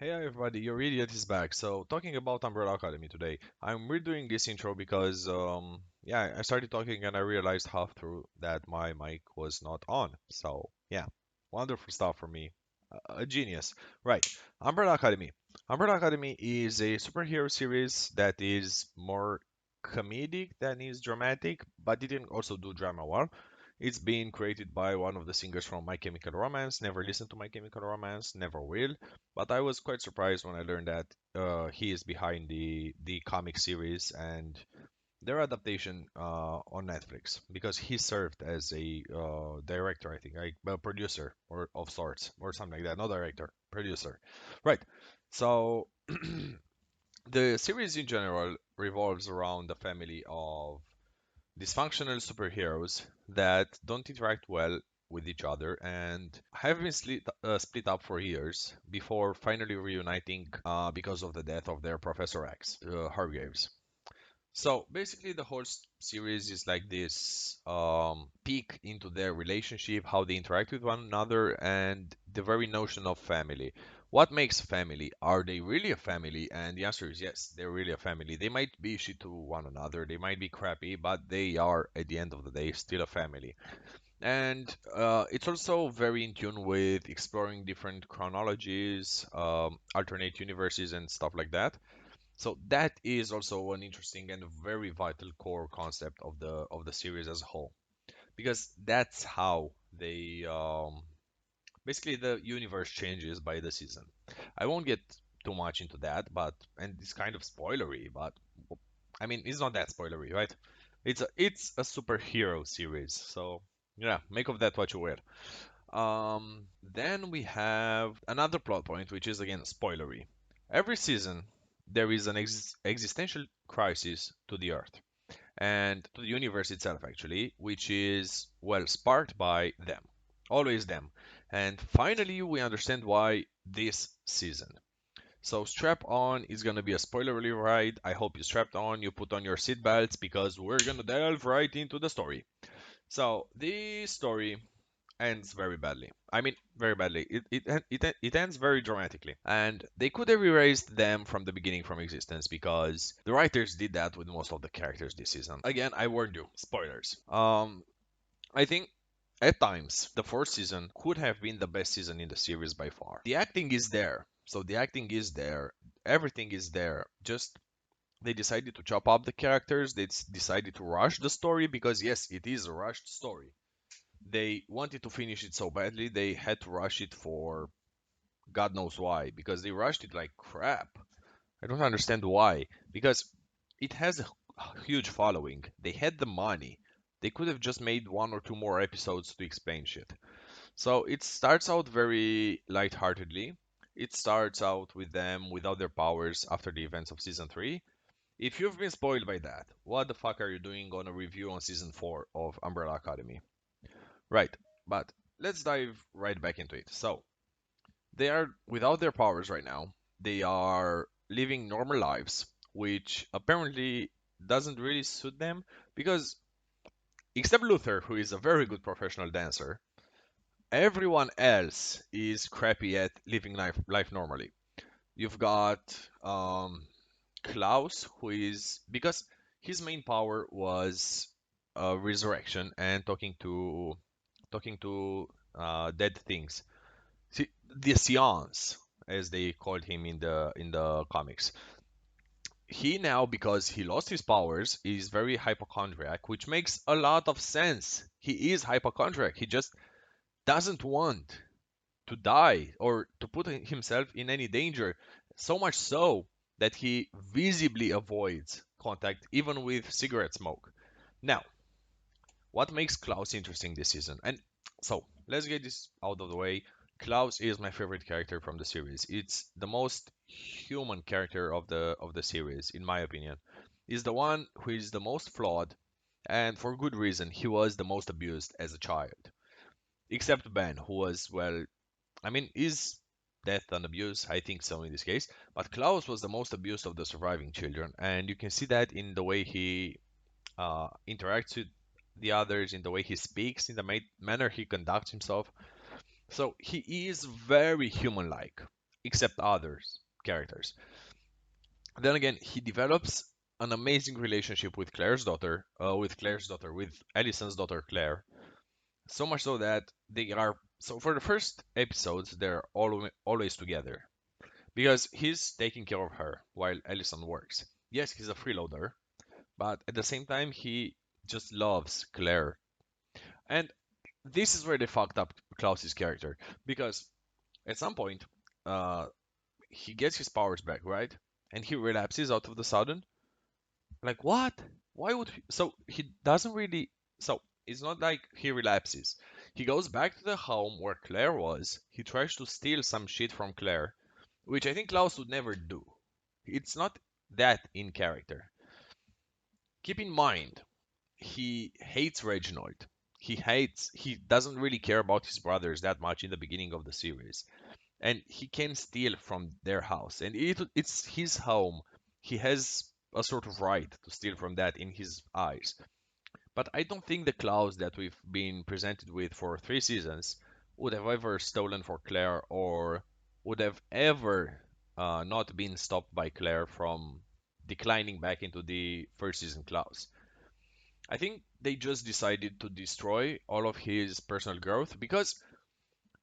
Hey everybody, your idiot is back. So talking about Umbrella Academy today. I'm redoing this intro because I started talking and I realized half through that my mic was not on. So yeah, wonderful stuff for me. A genius. Right. Umbrella Academy. Umbrella Academy is a superhero series that is more comedic than is dramatic, but it can also do drama well. It's being created by one of the singers from My Chemical Romance. Never listened to My Chemical Romance, never will. But I was quite surprised when I learned that he is behind the comic series and their adaptation on Netflix because he served as a director, I think, like a producer or of sorts or something like that. Not director, producer. Right. So the series in general revolves around the family of dysfunctional superheroes that don't interact well with each other and have been split up for years before finally reuniting because of the death of their Professor X, Hargreaves. So basically, the whole series is like this peek into their relationship, how they interact with one another, and the very notion of family. What makes family? Are they really a family? And the answer is yes, they're really a family. They might be shit to one another, they might be crappy, but they are, at the end of the day, still a family. And it's also very in tune with exploring different chronologies, alternate universes, and stuff like that. So that is also an interesting and very vital core concept of the series as a whole, because that's how they basically the universe changes by the season. I won't get too much into that, but and it's kind of spoilery, but I mean it's not that spoilery, right? It's a superhero series, so yeah, make of that what you will. Then we have another plot point, which is again spoilery. Every season, there is an existential crisis to the Earth and to the universe itself, actually, which is, well, sparked by them. Always them. And finally, we understand why this season. So, strap on is going to be a spoilerly ride. I hope you strapped on, you put on your seatbelts, because we're going to delve right into the story. So, the story ends very badly. I mean, very badly. It ends very dramatically. And they could have erased them from the beginning from existence because the writers did that with most of the characters this season. Again, I warned you. Spoilers. I think at times the fourth season could have been the best season in the series by far. The acting is there. So the acting is there. Everything is there. Just they decided to chop up the characters. They decided to rush the story because yes, it is a rushed story. They wanted to finish it so badly they had to rush it for God knows why, because they rushed it like crap. I don't understand why, because it has a huge following. They had the money. They could have just made one or two more episodes to explain shit. So it starts out very lightheartedly. It starts out with them without their powers after the events of season 3. If you've been spoiled by that, what the fuck are you doing on a review on season 4 of Umbrella Academy? Right, but let's dive right back into it. So, they are without their powers right now. They are living normal lives, which apparently doesn't really suit them because, except Luther, who is a very good professional dancer, everyone else is crappy at living life normally. You've got Klaus, who is because his main power was resurrection and talking to dead things. See, the Seance, as they called him in the comics. He now, because he lost his powers, is very hypochondriac, which makes a lot of sense. He is hypochondriac. He just doesn't want to die or to put himself in any danger. So much so that he visibly avoids contact even with cigarette smoke. Now, what makes Klaus interesting this season? And so let's get this out of the way. Klaus is my favorite character from the series. It's the most human character of the series, in my opinion. He's the one who is the most flawed, and for good reason. He was the most abused as a child, except Ben, who was, well, I mean, is death and abuse? I think so in this case. But Klaus was the most abused of the surviving children, and you can see that in the way he interacts with the others, in the way he speaks, in the manner he conducts himself. So he is very human-like. except others characters. Then again, he develops an amazing relationship with Allison's daughter Claire. So much so that they are so for the first episodes they're always together because he's taking care of her while Allison works. Yes, he's a freeloader, but at the same time he just loves Claire. And this is where they fucked up Klaus's character because at some point, uh, he gets his powers back, right? And he relapses out of the sudden. Like what? Why would he? So he doesn't really. So it's not like he relapses. He goes back to the home where Claire was. He tries to steal some shit from Claire, which I think Klaus would never do. It's not that in character. Keep in mind, he hates Reginald. He doesn't really care about his brothers that much in the beginning of the series. And he can steal from their house. And it's his home. He has a sort of right to steal from that in his eyes. But I don't think the Klaus that we've been presented with for 3 seasons would have ever stolen for Claire or would have ever not been stopped by Claire from declining back into the first season Klaus. I think they just decided to destroy all of his personal growth because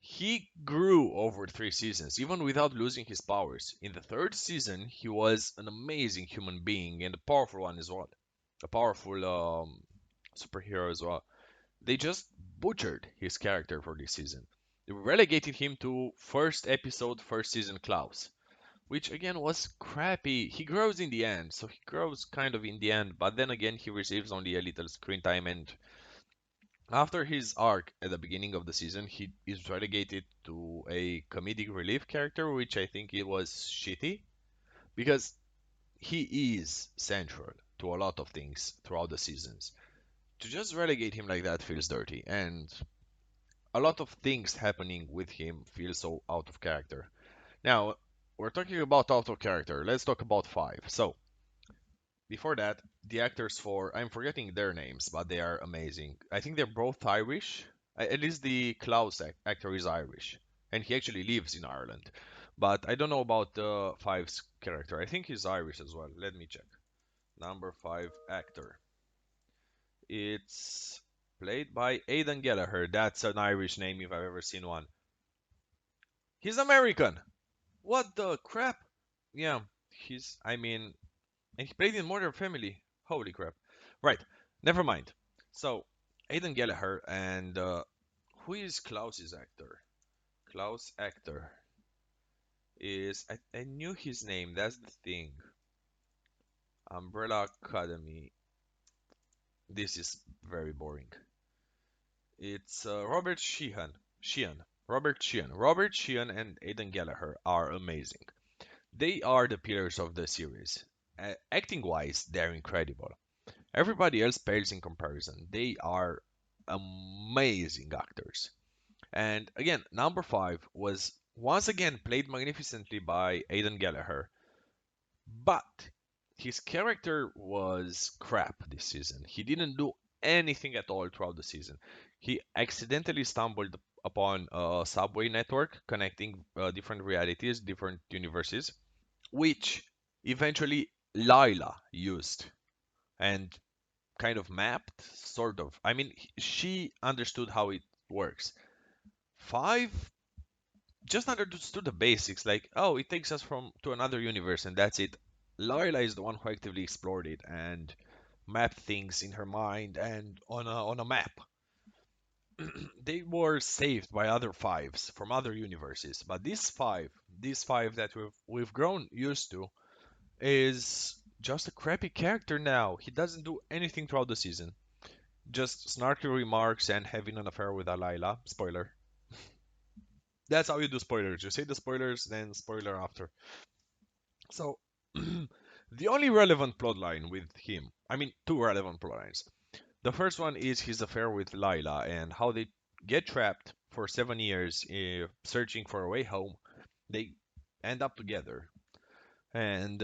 he grew over 3 seasons, even without losing his powers. In the third season, he was an amazing human being and a powerful one as well. A powerful superhero as well. They just butchered his character for this season. They relegated him to first episode, first season Klaus, which again was crappy. He grows in the end, so he grows kind of in the end, but then again, he receives only a little screen time and after his arc at the beginning of the season, he is relegated to a comedic relief character, which I think it was shitty because he is central to a lot of things throughout the seasons. To just relegate him like that feels dirty, and a lot of things happening with him feel so out of character. Now, we're talking about out of character. Let's talk about five. So, before that, the actors for I'm forgetting their names, but they are amazing. I think they're both Irish. At least the Klaus actor is Irish, and he actually lives in Ireland. But I don't know about the Five's character. I think he's Irish as well. Let me check. Number five actor. It's played by Aidan Gallagher. That's an Irish name if I've ever seen one. He's American. What the crap? Yeah, he's. I mean, and he played in Modern Family. Holy crap. Right, never mind. So, Aidan Gallagher and who is Klaus's actor? Klaus actor is I knew his name. That's the thing. Umbrella Academy. This is very boring. It's Robert Sheehan. Sheehan. Robert Sheehan. Robert Sheehan and Aidan Gallagher are amazing. They are the pillars of the series. Acting wise, they're incredible. Everybody else pales in comparison. They are amazing actors. And again, number five was once again played magnificently by Aidan Gallagher, but his character was crap this season. He didn't do anything at all throughout the season. He accidentally stumbled upon a subway network connecting different realities, different universes, which eventually Lila used and kind of mapped, sort of. I mean, she understood how it works. Five just understood the basics, like, oh, it takes us from to another universe, and that's it. Lila is the one who actively explored it and mapped things in her mind and on a map. They were saved by other fives from other universes, but this five that we've grown used to, is just a crappy character now. He doesn't do anything throughout the season. Just snarky remarks and having an affair with Alayla. Spoiler. That's how you do spoilers. You say the spoilers, then spoiler after. So, the only relevant plotline with him, I mean, two relevant plotlines. The first one is his affair with Lila and how they get trapped for 7 years searching for a way home. They end up together. And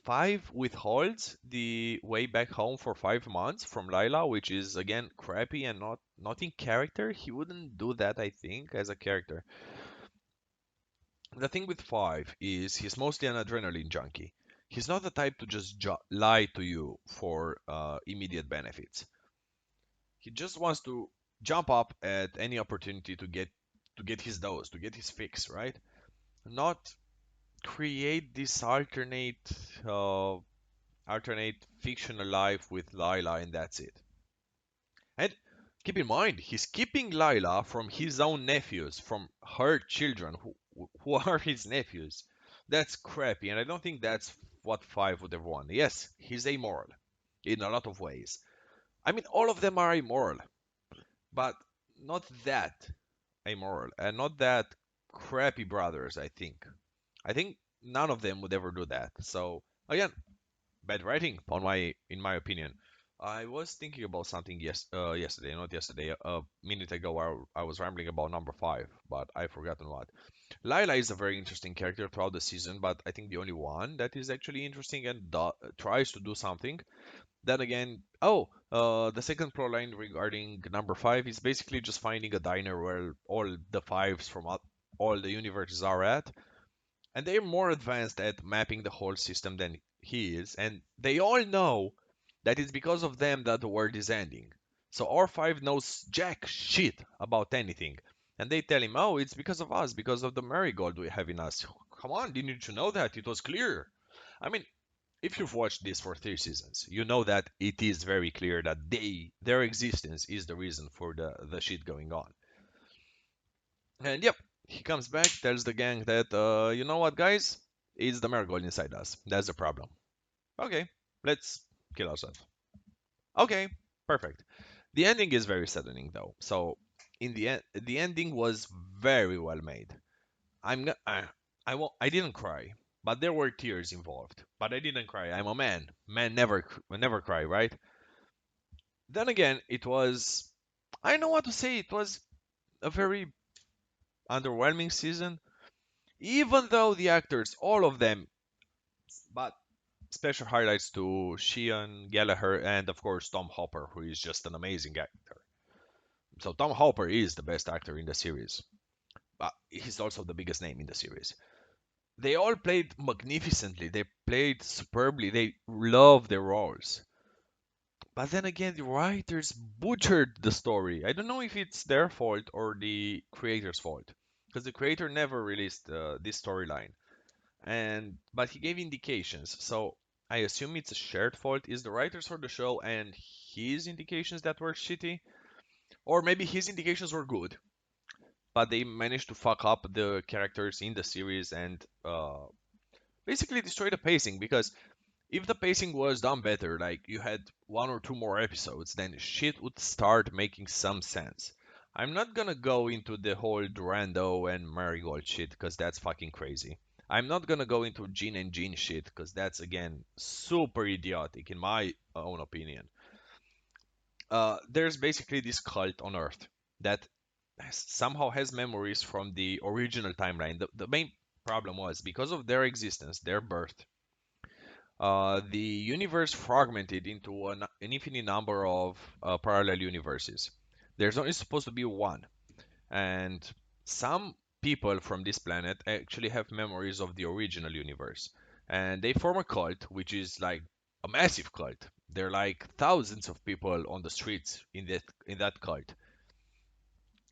Five withholds the way back home for 5 months from Lila, which is again crappy and not in character. He wouldn't do that, I think, as a character. The thing with Five is he's mostly an adrenaline junkie. He's not the type to just lie to you for immediate benefits. He just wants to jump up at any opportunity to get his dose, to get his fix, right? Not create this uh, alternate fictional life with Lila, and that's it. And keep in mind, he's keeping Lila from his own nephews, from her children, who are his nephews. That's crappy, and I don't think that's what Five would have won. Yes, he's amoral in a lot of ways. I mean, all of them are immoral, but not that amoral, and not that crappy brothers, I think. I think none of them would ever do that. So, again, bad writing in my opinion. I was thinking about something yesterday, not yesterday, a minute ago. Where I was rambling about number five, but I've forgotten what. Lila is a very interesting character throughout the season, but I think the only one that is actually interesting and tries to do something. Then again, the second plot line regarding number five is basically just finding a diner where all the fives from all the universes are at, and they're more advanced at mapping the whole system than he is, and they all know that it's because of them that the world is ending. So R5 knows jack shit about anything, and they tell him, "Oh, it's because of us, because of the marigold we have in us." Come on, didn't you know that? It was clear. I mean, if you've watched this for 3 seasons, you know that it is very clear that their existence is the reason for the shit going on. And yep, he comes back, tells the gang that, you know what, guys? It's the marigold inside us. That's the problem. Okay, let's kill ourselves. Okay, perfect. The ending is very saddening, though. So, in the end, the ending was very well made. I'm not, I didn't cry, but there were tears involved. But I didn't cry. I'm a man. Men never cry, right? Then again, it was, I don't know what to say. It was a very underwhelming season. Even though the actors, all of them, but special highlights to Sheehan, Gallagher, and of course Tom Hopper, who is just an amazing actor. So Tom Hopper is the best actor in the series, but he's also the biggest name in the series. They all played magnificently. They played superbly. They love their roles. But then again, the writers butchered the story. I don't know if it's their fault or the creator's fault, because the creator never released this storyline. But he gave indications, so I assume it's a shared fault. Is the writers for the show and his indications that were shitty, or maybe his indications were good, but they managed to fuck up the characters in the series and basically destroy the pacing. Because if the pacing was done better, like you had one or two more episodes, then shit would start making some sense. I'm not gonna go into the whole Durando and Marigold shit because that's fucking crazy. I'm not gonna go into Gene and Gene shit because that's again super idiotic in my own opinion. There's basically this cult on Earth that somehow has memories from the original timeline. The main problem was because of their existence, their birth, the universe fragmented into an infinite number of parallel universes. There's only supposed to be one, and some people from this planet actually have memories of the original universe, and they form a cult, which is like a massive cult. There are like thousands of people on the streets in that cult,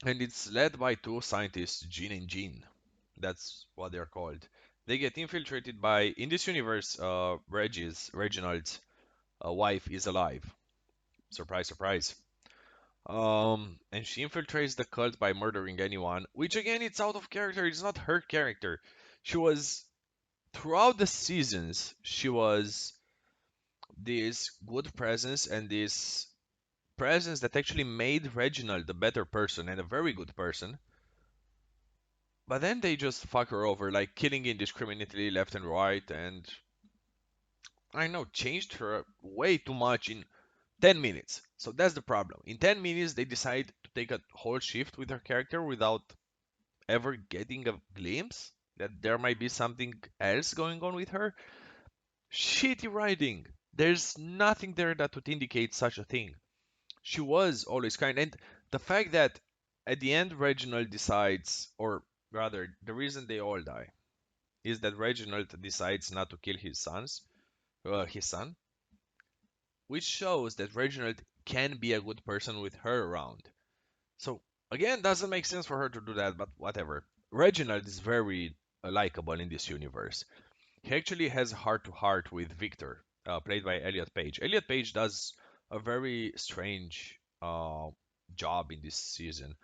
and it's led by two scientists, Jean and Jean. That's what they're called. They get infiltrated by, in this universe, Reginald's wife is alive. Surprise, surprise. And she infiltrates the cult by murdering anyone, which again, it's out of character. It's not her character. She was, throughout the seasons, she was this good presence and this presence that actually made Reginald a better person and a very good person. But then they just fuck her over, like killing indiscriminately left and right, and I know, changed her way too much in 10 minutes. So that's the problem. In 10 minutes, they decide to take a whole shift with her character without ever getting a glimpse that there might be something else going on with her. Shitty writing. There's nothing there that would indicate such a thing. She was always kind. And the fact that at the end, Reginald decides, or Rather, the reason they all die is that Reginald decides not to kill his son, which shows that Reginald can be a good person with her around. So again, doesn't make sense for her to do that, but whatever. Reginald is very likable in this universe. He actually has a heart to heart with Victor, played by Elliot Page. Elliot Page does a very strange job in this season.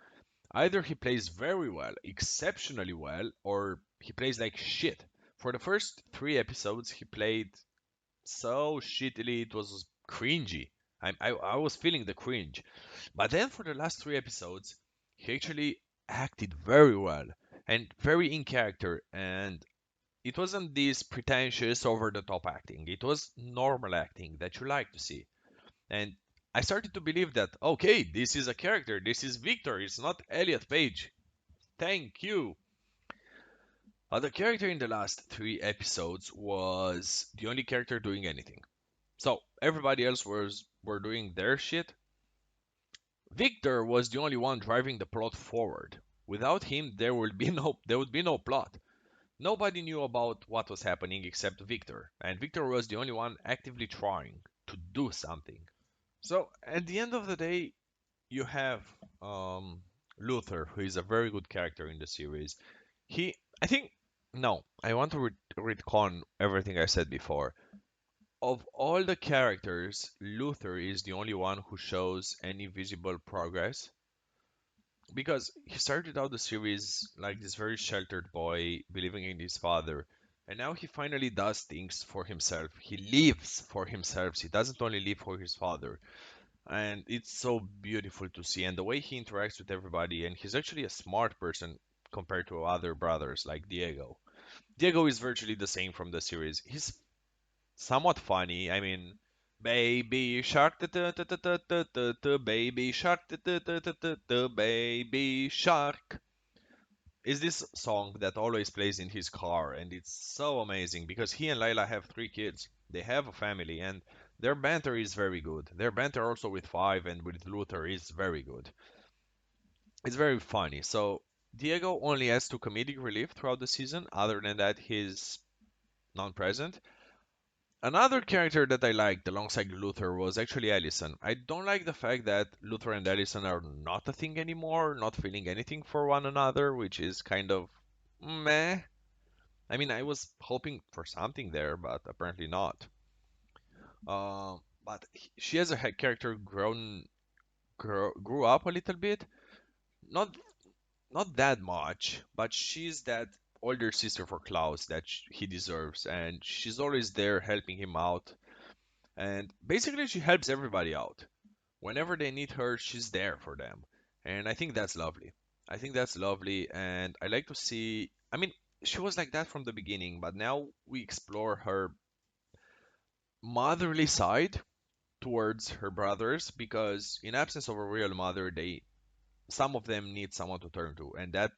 Either he plays very well, exceptionally well, or he plays like shit. For the first three episodes, he played so shittily, it was cringy. I was feeling the cringe. But then for the last three episodes, he actually acted very well and very in character. And it wasn't this pretentious, over the top acting. It was normal acting that you like to see. And I started to believe that, okay, this is a character. This is Victor. It's not Elliot Page. Thank you. The character in the last three episodes was the only character doing anything. So everybody else were doing their shit. Victor was the only one driving the plot forward. Without him, there would be no plot. Nobody knew about what was happening except Victor, and Victor was the only one actively trying to do something. So at the end of the day, you have um, Luther, who is a very good character in the series. He, I think, no, I want to retcon everything I said before. Of all the characters, Luther is the only one who shows any visible progress because he started out the series like this very sheltered boy believing in his father, and now he finally does things for himself. He lives for himself. He doesn't only live for his father, and it's so beautiful to see. And the way he interacts with everybody, and he's actually a smart person compared to other brothers like Diego. Diego is virtually the same from the series. He's somewhat funny. I mean, baby shark, baby shark, baby shark is this song that always plays in his car, and it's so amazing because he and Layla have three kids. They have a family, and their banter is very good. Their banter also with Five and with Luther is very good. It's very funny. So Diego only has to comedic relief throughout the season. Other than that, he's non-present. Another character that I liked alongside Luther was actually Allison. I don't like the fact that Luther and Allison are not a thing anymore, not feeling anything for one another, which is kind of meh. I mean, I was hoping for something there, but apparently not. But she as a character grew up a little bit, not not that much, but she's that older sister for Klaus that he deserves, and she's always there helping him out. And basically, she helps everybody out. Whenever they need her, she's there for them. And I think that's lovely. I think that's lovely. And I like to see, I mean, she was like that from the beginning, but now we explore her motherly side towards her brothers because in absence of a real mother, some of them need someone to turn to, and that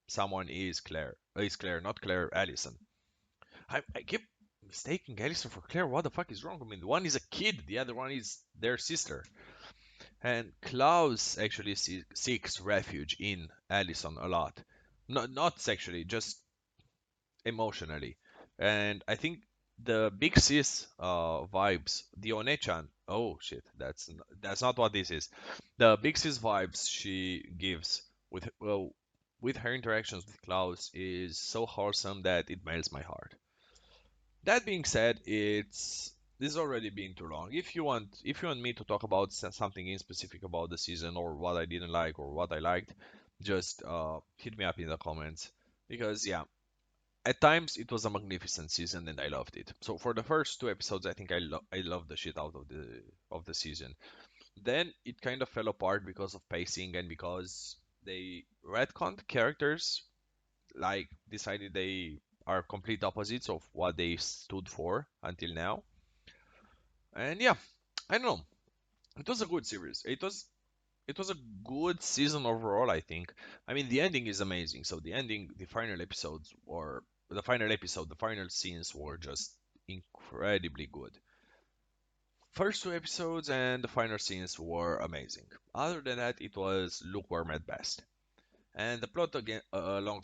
someone is Claire. Is Claire, not Claire Allison. I keep mistaking Allison for Claire. What the fuck is wrong? I mean, one is a kid, the other one is their sister. And Klaus actually seeks refuge in Allison a lot. Not sexually, just emotionally. And I think the big sis vibes, the One-chan. Oh shit, that's not what this is. The big sis vibes she gives with her interactions with Klaus is so wholesome that it melts my heart. That being said, this is already being too long. If you want me to talk about something in specific about the season or what I didn't like or what I liked, just hit me up in the comments because yeah, at times it was a magnificent season and I loved it. So for the first two episodes, I think I loved the shit out of the season. Then it kind of fell apart because of pacing and because they retconned characters, like decided they are complete opposites of what they stood for until now. And yeah, I don't know. It was a good series. It was a good season overall, I think. I mean, the ending is amazing. So the ending, the final scenes were just incredibly good. First two episodes and the final scenes were amazing. Other than that, it was lukewarm at best. And the plot again along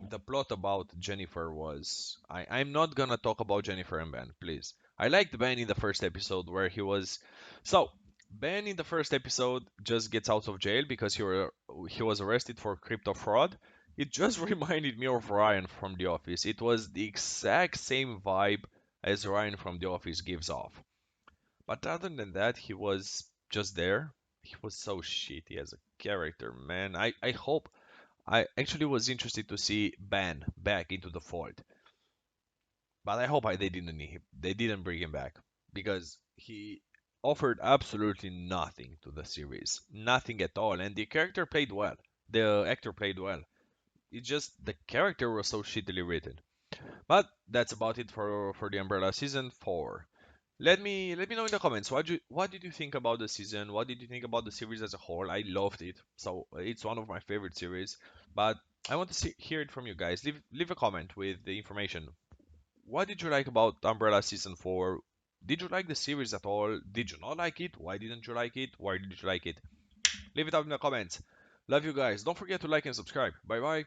the plot about Jennifer was I'm not gonna talk about Jennifer and Ben, please. I liked Ben in the first episode where he was so Ben in the first episode just gets out of jail because he was arrested for crypto fraud. It just reminded me of Ryan from The Office. It was the exact same vibe as Ryan from The Office gives off. But other than that, he was just there. He was so shitty as a character, man. I hope I actually was interested to see Ben back into the fold, but I hope they didn't bring him back because he offered absolutely nothing to the series, nothing at all, and the character played well. The actor played well. It just the character was so shittily written. But that's about it for the Umbrella season 4. Let me know in the comments what did you think about the season? What did you think about the series as a whole? I loved it. So it's one of my favorite series. But I want to hear it from you guys. Leave a comment with the information. What did you like about Umbrella season 4? Did you like the series at all? Did you not like it? Why didn't you like it? Why did you like it? Leave it up in the comments. Love you guys. Don't forget to like and subscribe. Bye bye.